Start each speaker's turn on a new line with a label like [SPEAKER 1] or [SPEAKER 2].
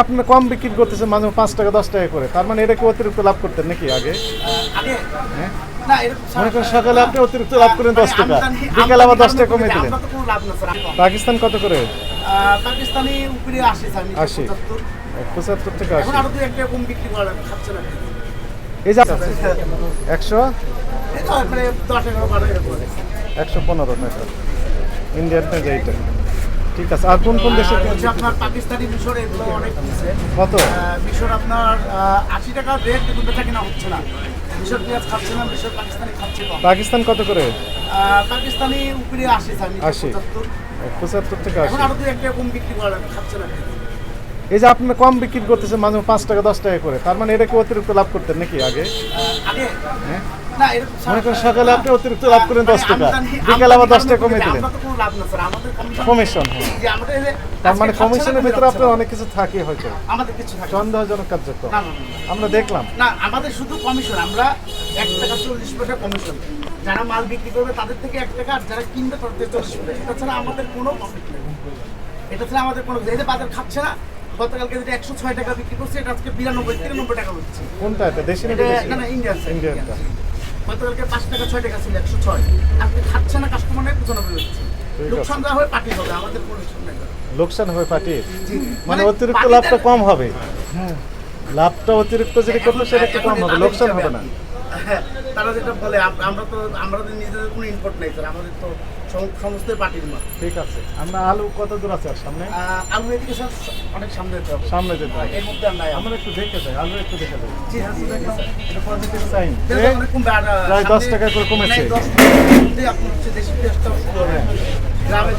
[SPEAKER 1] আপনি কম বিক্রি করতেছেন মাঝে 5 টাকা 10 টাকা করে, তার মানে এটা কি অতিরিক্ত লাভ করতেন নাকি আগে? হ্যাঁ, মনে করেন সকালে আপনি অতিরিক্ত লাভ করেন 10 টাকা, বিকালে আবার 10 টাকা কমে দিলেন। পাকিস্তান কত করে?
[SPEAKER 2] পাকিস্তানি উপরে
[SPEAKER 1] 80 75 টাকা 80।
[SPEAKER 2] এখন আরো দুই একটা কম বিক্রি করা খাচ্ছে না।
[SPEAKER 1] এই যে 100
[SPEAKER 2] এটা মানে 10 11 12 এরকম
[SPEAKER 1] 115 টাকা ইন্ডিয়ান পেঁয়াজ এইটা। ঠিক আছে, আর কোন কোন দেশে
[SPEAKER 2] হচ্ছে আপনার পাকিস্তানি মিশর এগুলো অনেক নিচ্ছে।
[SPEAKER 1] কত?
[SPEAKER 2] মিশর আপনার 80 টাকা রেট, কিন্তু বেচা কিনা হচ্ছে না। মিশর পেঁয়াজ খাচ্ছে না, মিশর পাকিস্তানি খাচ্ছে কম।
[SPEAKER 1] পাকিস্তান কত করে?
[SPEAKER 2] পাকিস্তানি উপরে 80
[SPEAKER 1] 80 75 টাকা
[SPEAKER 2] এখন
[SPEAKER 1] 80।
[SPEAKER 2] আরো দুই একটা কম বিক্রি করা খাচ্ছে না।
[SPEAKER 1] এই যে আপনি কম বিক্রি করতেছেন মাঝে 5 টাকা 10 টাকা করে, তার মানে এটা কি অতিরিক্ত লাভ করতেন নাকি আগে?
[SPEAKER 2] আগে
[SPEAKER 1] হ্যাঁ,
[SPEAKER 2] না এরকম
[SPEAKER 1] মনে করেন সকালে আপনি অতিরিক্ত লাভ করেন 10 টাকা, বিকালে আবার 10 টাকা কমে দিলেন।
[SPEAKER 2] আমরা তো কোনো লাভ না স্যার, আমাদের
[SPEAKER 1] কমিশন।
[SPEAKER 2] যে আমাদের এই যে
[SPEAKER 1] তার মানে
[SPEAKER 2] আজকে
[SPEAKER 1] কমিশনের
[SPEAKER 2] খাচ্ছে না,
[SPEAKER 1] ভিতরে
[SPEAKER 2] কিন্তু
[SPEAKER 1] আপনার অনেক কিছু থাকে হয়তো,
[SPEAKER 2] আমাদের কিছু থাকে না।
[SPEAKER 1] সন্দেহজনক কার্যক্রম
[SPEAKER 2] না, না,
[SPEAKER 1] আমরা দেখলাম।
[SPEAKER 2] না আমাদের শুধু কমিশন, আমরা 1 টাকা 40 পয়সা কমিশন, যারা মাল বিক্রি করবে তাদের থেকে 1 টাকা, আর যারা কিনবে তাদের থেকে 40 পয়সা। এটা ছাড়া আমাদের কোনো প্রফিট নেই, এটা ছাড়া আমাদের কোনো, এই যে বাজার খাচ্ছে না, গতকালকে যেটা 106 টাকা বিক্রি করছে, এটা আজকে 92 টাকা হচ্ছে।
[SPEAKER 1] কোনটা এটা দেশি না
[SPEAKER 2] এটা
[SPEAKER 1] বিদেশি?
[SPEAKER 2] না না ইন্ডিয়ান
[SPEAKER 1] ইন্ডিয়ানটা।
[SPEAKER 2] গতকালকে 5 টাকা 6 টাকা ছিল, 106 আজকে খাচ্ছে না, কাস্টমারের পিছনে বেরোচ্ছে।
[SPEAKER 1] আছে।
[SPEAKER 2] লোকসান যা হয় পার্টি হবে, আমাদের কোনো লোকসান নেই।
[SPEAKER 1] লোকসান হবে পার্টির,
[SPEAKER 2] জি,
[SPEAKER 1] মানে অতিরিক্ত
[SPEAKER 2] পার্টিদের-
[SPEAKER 1] লাভটা কম হবে। লাভটা অতিরিক্ত যেটা করবে সেটা একটু কম হবে, লোকসান হবে না।
[SPEAKER 2] হ্যাঁ, তারা যেটা বলে আমরা তো নিজেদের কোনো ইম্পোর্ট নেই স্যার, আমাদের তো সমস্ত পার্টির মাল।
[SPEAKER 1] ঠিক আছে, আমরা আলু কত দূর আছে আর সামনে?
[SPEAKER 2] আলু এদিকে স্যার অনেক সামনে যেতে হবে,
[SPEAKER 1] সামনে যেতে হবে।
[SPEAKER 2] এর মধ্যে আর নাই।
[SPEAKER 1] আমরা একটু দেখে যাই, আলু একটু দেখে যাই।
[SPEAKER 2] জি হ্যাঁ স্যার,
[SPEAKER 1] এটা পজিটিভ সাইন,
[SPEAKER 2] অনেক কমবে, আর
[SPEAKER 1] প্রায় 10
[SPEAKER 2] সামনে
[SPEAKER 1] টাকা করে কমেছে।
[SPEAKER 2] 10 টাকার মধ্যে আপনার হচ্ছে দেশি পেঁয়াজটাও শুরু হবে। গ্রামে